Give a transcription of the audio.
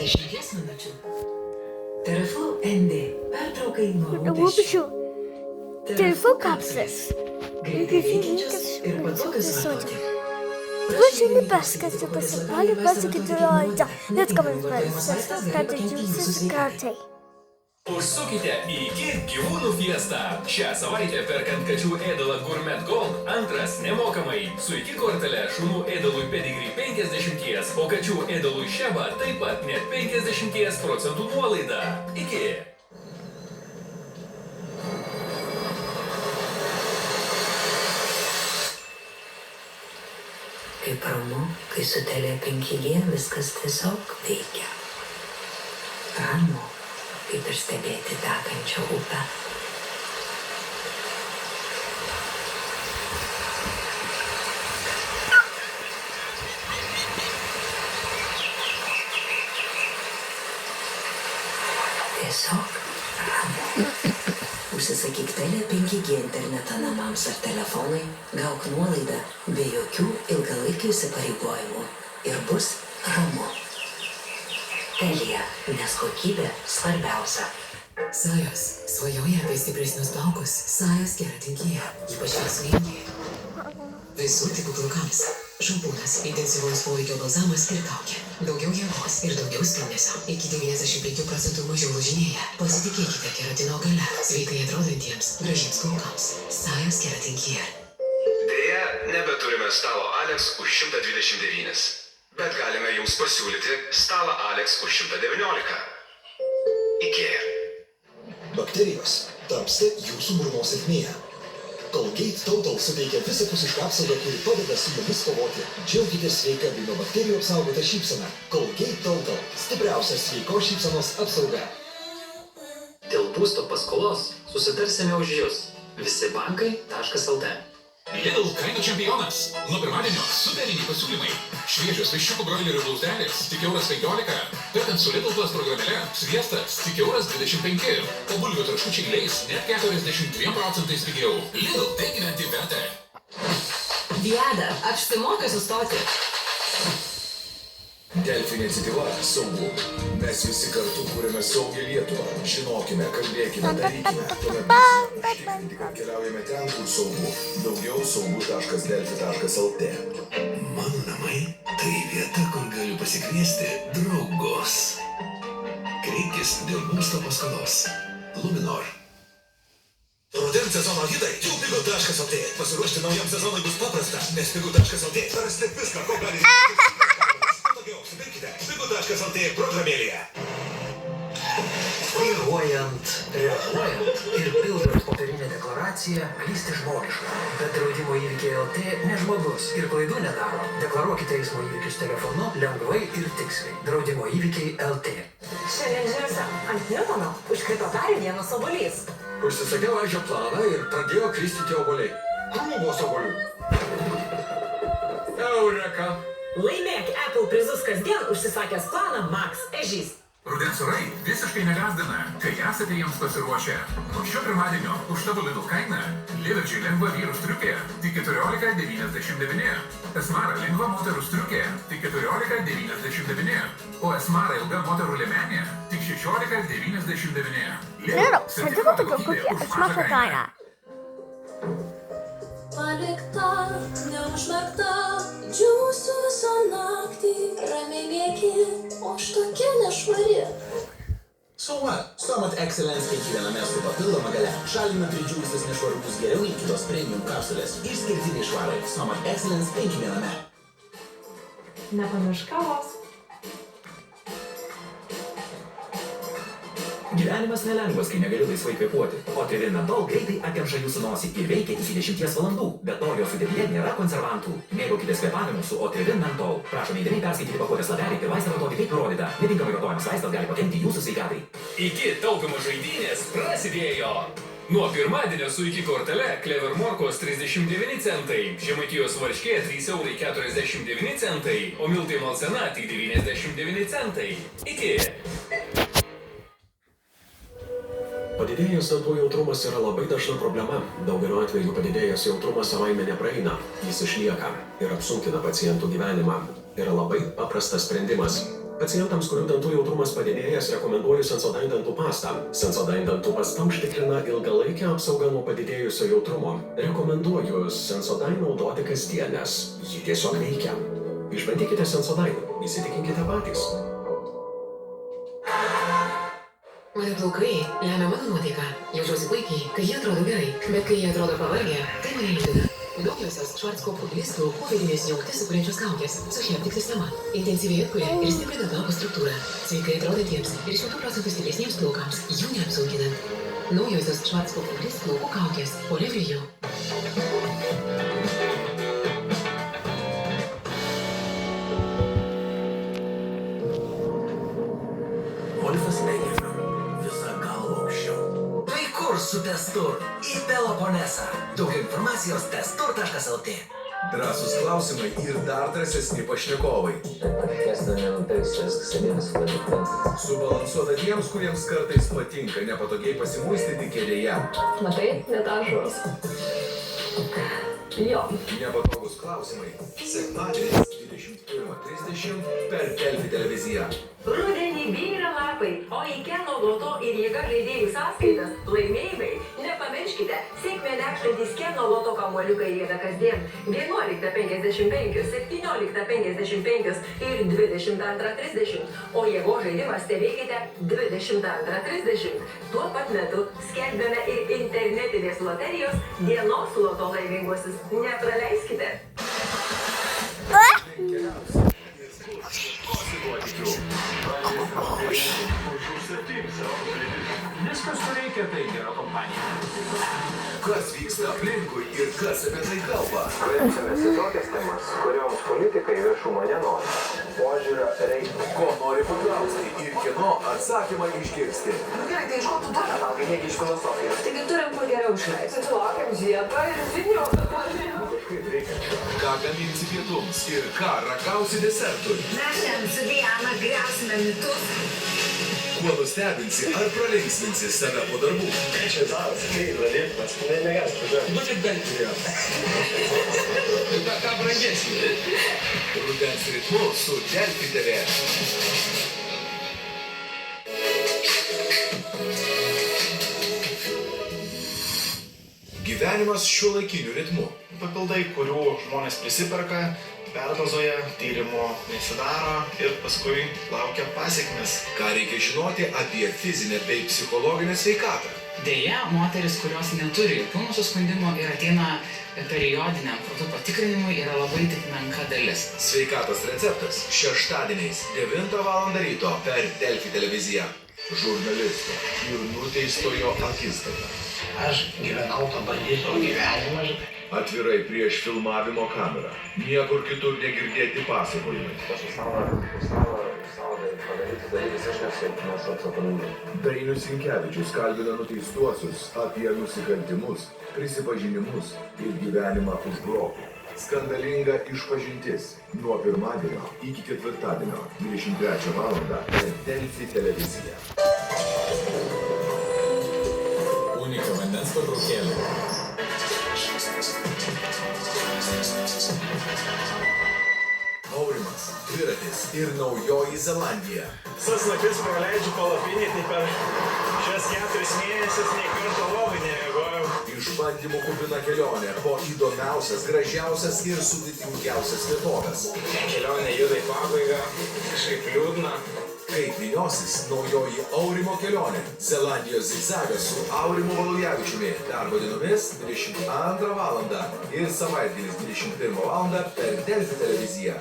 10 minučių. Teraflow ND. Pertraukai nuo rūpesčių. Teraflow kapsules. Greitai veikiančios ir patogios vartoti. Звучит паскать, посыпали пасики ролльца. Let's go with my Užsukite į iki gyvūnų fiestą. Šią savaitę perkant kačių ėdalą Gourmet Gold, antras nemokamai. Su iki kortele šunų ėdalui Pedigree 50, o kačių ėdalui Sheba taip pat net 50% nuolaida. Iki. Kaip ramu, kai su Telia 5G viskas tiesiog veikia. Ramu, kaip ir stebėti tekančią upę. Tiesiog ramu. Užsisakyk Telia 5G internetą namams ar telefonai, gauk nuolaidą be jokių ilgalaikių įsipareigojimų ir bus ramu. Telia, nes kokybė svarbiausia. Sajos svajoja apie stipresnius plaukus. Sajos Keratin Care, ypač veiksmingi. Visų tipų plaukams. Šampūnas, intensyvaus poveikio balzamas ir kaukė. Daugiau jėgos ir daugiau spindesio. Iki 95% mažiau lūžinėja. Pasitikėkite keratino galia. Sveikai atrodantiems, gražiems plaukams. Sajos Keratin Care. Deja, nebeturime stalo Alex už 129. Bet galime jums pasiūlyti stalą Alex už 119. IKEA. Bakterijos tarpsta jūsų burnos ertmėje. Colgate Total suteikia visapusišką apsaugą, kuri padeda su jomis kovoti. Džiaukitės sveika bei nuo bakterijų apsaugota šypsena. Colgate Total – stipriausia sveikos šypsenos apsauga. Dėl būsto paskolos susitarsime už jus. Visi bankai.lt. Lidl kainų čempionas. Nuo pirmadienio superiniai pasiūlymai. Šviežios viščiukų broilerių blauzdelės tik €15. Perkant su Lidl Plus programėle, sviestas tik €25. O bulvių traškučiai leis net 42% pigiau. Lidl, tai gyventi verta. Viada, apsimoka sustoti. Delfi iniciatyva Saugu. Mes visi kartu kūrėme saugią Lietuvą. Žinokime, kalbėkime, darykime. Tuomet mes užtikrinti, kad keliaujame ten, kur saugu. Daugiau saugu.delfi.lt. Mano namai tai vieta, kur galiu pasikviesti draugus. Kreipkis dėl būsto paskolos. Luminor. Rudens sezono hitai jau pigu.lt. Pasiruošti naujam sezonui bus paprasta, nes pigu.lt rasti viską, ko gali. Supinkite pigu.lt programėlėje. Vairuojant, reaguojant ir pildant popierinę deklaraciją, klysti žmogiška. Bet draudimo įvykiai LT ne žmogus ir klaidų nedaro. Deklaruokite eismo įvykius telefonu lengvai ir tiksliai. Draudimo įvykiai LT. Šiandien žiniuose ant Newtono užkrito dar vienas obuolys. Užsisakiau ežio planą ir pradėjo kristyti obuoliai. Krūvos obuolių. Eureka. Laimėk Apple prizus kasdien užsisakęs planą Max Ežys. Rudens orai visiškai negazdina, kai esate jiems pasiruošę. Nuo šio pirmadienio už tavo Lidl kainą Liverčiai lengva vyrų striukė tik 14,99. Esmara lengva moterų striukė tik 14,99. O Esmara ilga moterų liemenė tik 16,99. Lidl, sertifikuota kokybė, Esmara kaina. Palikta, neužmerkta, džiūsiu visą naktį, ramiai miegi, o aš tokia nešvari. So what? Somat Excellence kiekviename su papildoma galia. Šalina pridžiūvusias nešvarumus geriau į kitos premium kapsulės. Išskirtiniai švarai. Somat Excellence 5-viename. Nepamiršk kavos. Gyvenimas nelengvas, kai negali laisvai kvėpuoti. O Otrivin Mentol greitai atkemša jūsų nosį ir veikia iki 10 valandų. Be to, jo sudėtyje nėra konservantų. Mėgaukitės kvėpavimu su Otrivin Mentol. Prašome įdėmiai perskaityti pakuotės lapelį ir vaistą vartoti kaip nurodyta. Netinkamai vartojamas vaistas gali pakenkti jūsų sveikatai. Iki taupymo žaidynės prasidėjo. Nuo pirmadienio su iki kortele Clever morkos 39 centai, Žemaitijos varškė 3,49 centai, o miltai malsena tik 99 centai. Iki. Padidėjęs dantų jautrumas yra labai dažna problema. Daugeliu atveju padidėjęs jautrumas savaime nepraeina, jis išlieka ir apsunkina pacientų gyvenimą. Yra labai paprastas sprendimas. Pacientams, kurių dantų jautrumas padidėjęs, rekomenduoju Sensodyne dantų pastą. Sensodyne dantų pasta užtikrina ilgalaikę apsaugą nuo padidėjusio jautrumo. Rekomenduoju Sensodyne naudoti kasdienės. Ji tiesiog veikia. Išbandykite Sensodyne, įsitikinkite patys. Mano plaukai lemia mano nuotaiką. Jaučiuosi puikiai, kai jie atrodo gerai, bet kai jie atrodo pavargę, tai mane liūdina. Daugiausios Schwarzkopf plistų COVID-19 jungtis sukuriančios kaukės su Haptic sistema. Intensyviai atkuria ir stiprina plauko struktūrą. Sveikai atrodantiems ir 100% stipresniems plaukams jų neapsunkinant. Naujosios Schwarzkopf plistų plaukų kaukės Polivijų. Wolfas Meijer. Visa galva aukščiau. Tai kur su Testur? Į Peloponesą. Daug informacijos testur.lt. Drąsūs klausimai ir dar drąsesni pašnekovai. Subalansuota tiems, kuriems kartais patinka nepatogiai pasimuistyti kėdėje. Matai, net ašaros. Jo. Nepatogus klausimai. Sekmadieniais 21:30 per Delfi televiziją. Rudenį byra lapai, o į Keno loto ir jėga žaidėjų sąskaitas laimėjimai. Nepamirškite, sėkmę nekštantys Keno loto kamuoliukai yra kasdien 11:55, 17:55 ir 22:30, o jėgos žaidimas stebėkite 22:30. Tuo pat metu skelbiame ir internetinės loterijos dienos loto laiminguosius. Nepraleiskite. Viskas, ko reikia, tai gera kompanija. Kas vyksta aplinkui ir kas apie tai kalba? Kreipsimės į tokias temas, kurioms politikai viešumo nenori. Požiūrio reikia. Ko nori paklausti ir kieno atsakymą išgirsti? Gerai, tai iš ko tu dar Valgai negi iš filosofijos. Taigi turim kuo geriau išleisti. Laukiam žiepą ir žiniuotą. Kažkaip reikia. Ką gaminsi pietums ir ką ragausi desertui? Mes šiandien su Diana griausime mitus. Kuo nustebinsi ar pralinksminsi save po darbų? Čia daras, kai pradėtas, negali pažiūrėti. Nu tik bent turėjo. Ką brangesnį? Rudens ritmu su Delfi TV. Gyvenimas šiuolaikiniu ritmu. Papildai, kurių žmonės prisiperka, perdozuoja, tyrimo nesidaro ir paskui laukia pasekmes. Ką reikia žinoti apie fizinę bei psichologinę sveikatą? Deja, moteris, kurios neturi jokių nusiskundimų ir ateina periodiniam krūtų patikrinimui, yra labai tik menka dalis. Sveikatos receptas šeštadieniais 9 val. Ryto per Delfi televiziją. Žurnalisto ir nuteistojo akistata. Aš gyvenau to bandyto gyvenimą. Atvirai prieš filmavimo kamerą. Niekur kitur negirdėti pasakojimai. Dainius Sinkevičius kalbina nuteistuosius apie nusikaltimus, prisipažinimus ir gyvenimą už grotų. Skandalinga išpažintis nuo pirmadienio iki ketvirtadienio 23 val. Per Delfi televiziją. Unika vandens patraukėlė. Aurimas, dviratis ir Naujoji Zelandija. Visas naktis praleidžiu palapinį, tai per šias 4 mėnesius nei karto lovai nemiegojau. Išbandymų kupina kelionė po įdomiausias, gražiausias ir sudėtingiausias vietovės. Kelionė juda į pabaigą, kažkaip liūdna. Kaip vyniosis naujoji Aurimo kelionė. Zelandijos zigzagas su Aurimu Valujavičiumi. Darbo dienomis 22 val. Ir savaitgalis 21 val. Per Delfi televiziją.